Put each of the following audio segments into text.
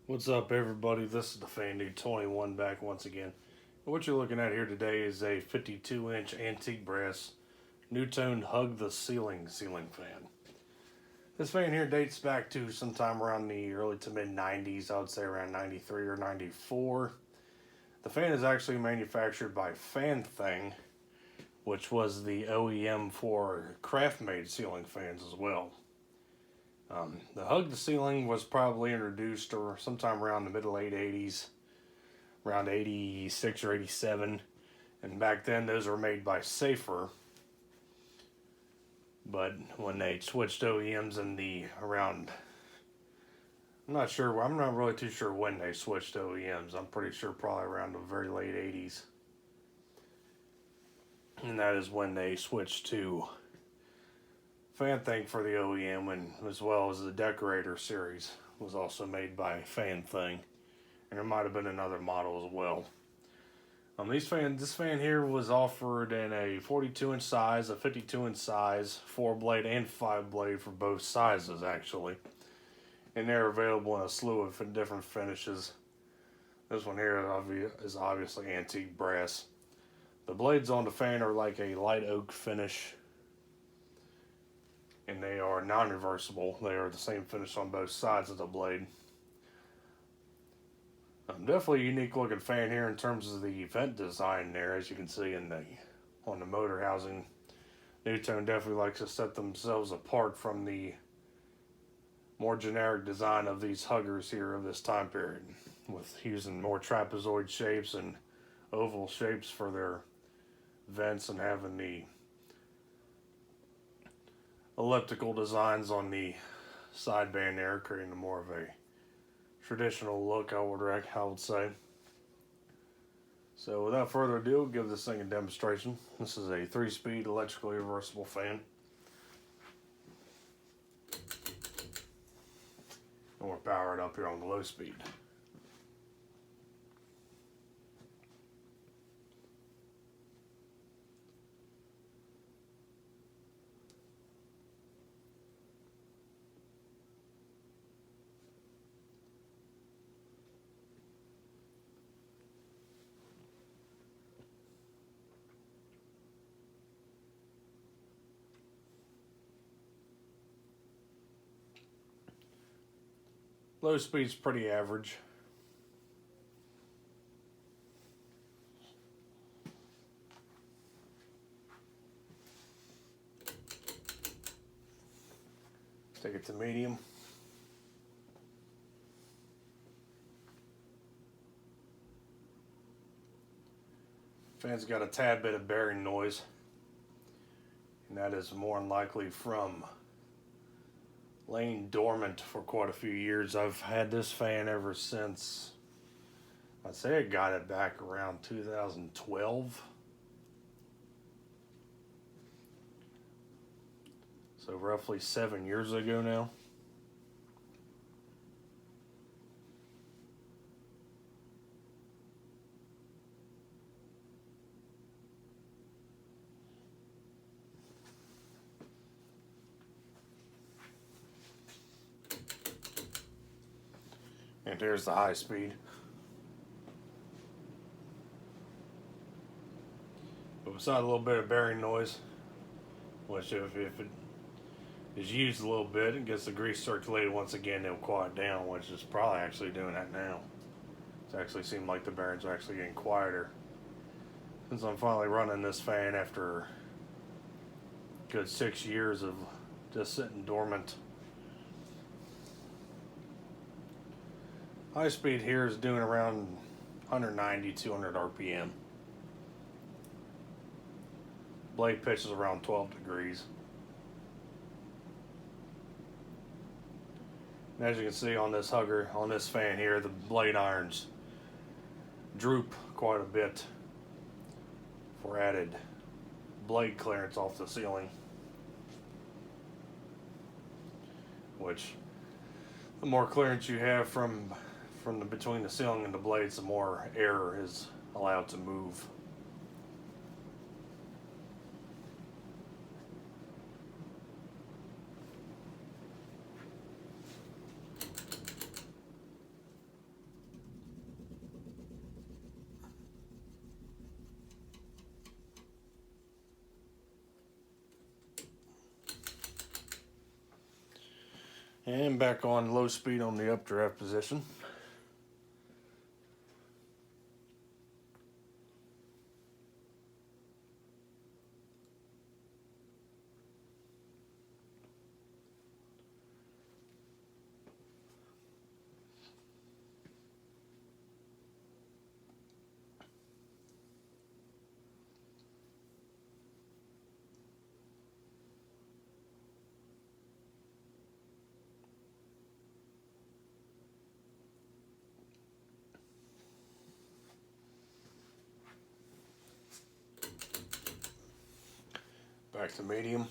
What's up, everybody? This is the Fanthing 21 back once again. What you're looking at here today is a 52-inch antique brass NuTone Hug the Ceiling fan. This fan here dates back to sometime around the early to mid 90s, I would say around 93 or 94. The fan is actually manufactured by Fanthing, which was the OEM for Craftmade ceiling fans as well. The Hug the Ceiling was probably introduced or sometime around the middle late 80s, around 86 or 87. And back then those were made by Safer. But when they switched OEMs in the around, I'm not really too sure when they switched OEMs. I'm pretty sure probably around the very late 80s. And that is when they switched to Fanthing for the OEM, and as well as the Decorator series was also made by Fanthing, and there might have been another model as well. This fan here was offered in a 42-inch size, a 52-inch size, 4-blade and 5-blade for both sizes actually, and they're available in a slew of different finishes. This one here is obviously antique brass. The blades on the fan are like a light oak finish, and they are non-reversible. They are the same finish on both sides of the blade. Definitely a unique looking fan here in terms of the vent design there, as you can see on the motor housing. NuTone definitely likes to set themselves apart from the more generic design of these huggers here of this time period, with using more trapezoid shapes and oval shapes for their vents and having the elliptical designs on the sideband there, creating more of a traditional look, I would say. So without further ado, we'll give this thing a demonstration. This is a 3-speed electrically reversible fan. And we're powered up here on the low speed. Low speed's pretty average. Take it to medium. Fan's got a tad bit of bearing noise, and that is more than likely from laying dormant for quite a few years. I've had this fan ever since, I'd say I got it back around 2012. So roughly 7 years ago now. And there's the high speed. But besides a little bit of bearing noise, which if it is used a little bit and gets the grease circulated once again, it'll quiet down, which is probably actually doing that now. It's actually seemed like the bearings are actually getting quieter. Since I'm finally running this fan after a good 6 years of just sitting dormant. High speed here is doing around 190, 200 RPM. Blade pitch is around 12 degrees. And as you can see on this fan here, the blade irons droop quite a bit for added blade clearance off the ceiling, which the more clearance you have from between the ceiling and the blades, the more air is allowed to move. And back on low speed on the updraft position. Back to medium.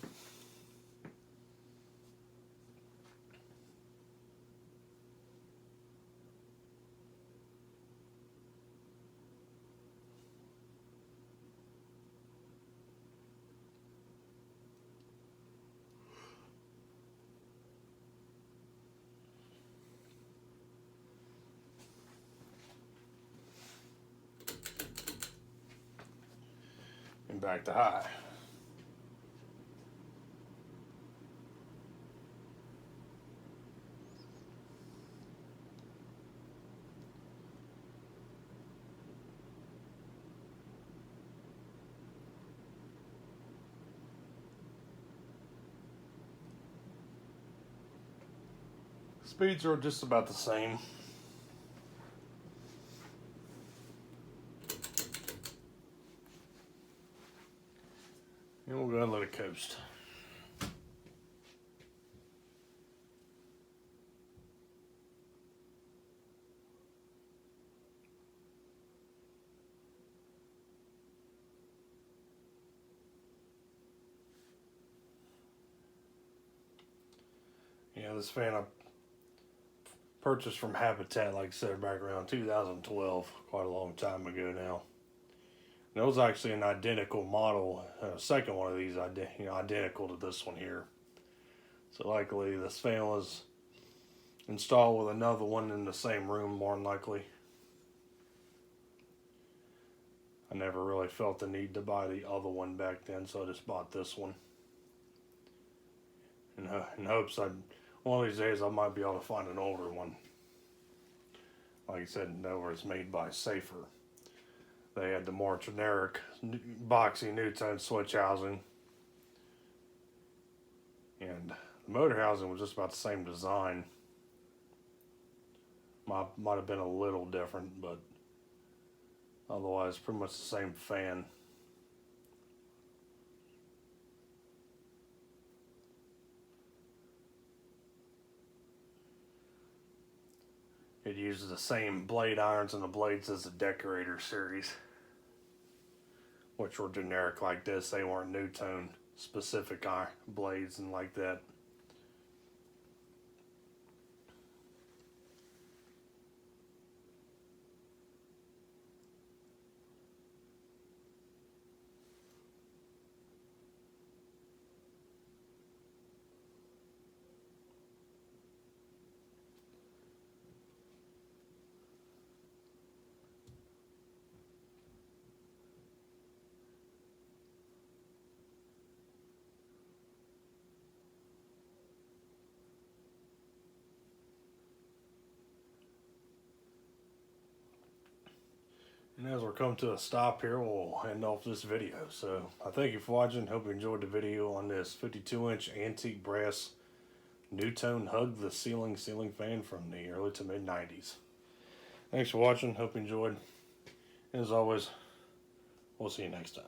And back to high. Speeds are just about the same. And we'll go ahead and let it coast. Yeah, this fan I purchased from Habitat, like I said, back around 2012, quite a long time ago now. And it was actually an identical model, second one of these, identical to this one here. So likely this fan was installed with another one in the same room, more than likely. I never really felt the need to buy the other one back then, so I just bought this one. In hopes one of these days I might be able to find an older one. Like I said, that was made by Safer. They had the more generic, boxy NuTone switch housing. And the motor housing was just about the same design. Might have been a little different, but otherwise pretty much the same fan. It uses the same blade irons and the blades as the Decorator series, which were generic like this. They weren't NuTone specific blades and like that. And as we're coming to a stop here, we'll end off this video. So I thank you for watching. Hope you enjoyed the video on this 52-inch antique brass NuTone Hug the Ceiling fan from the early to mid 90s. Thanks for watching. Hope you enjoyed. And as always, we'll see you next time.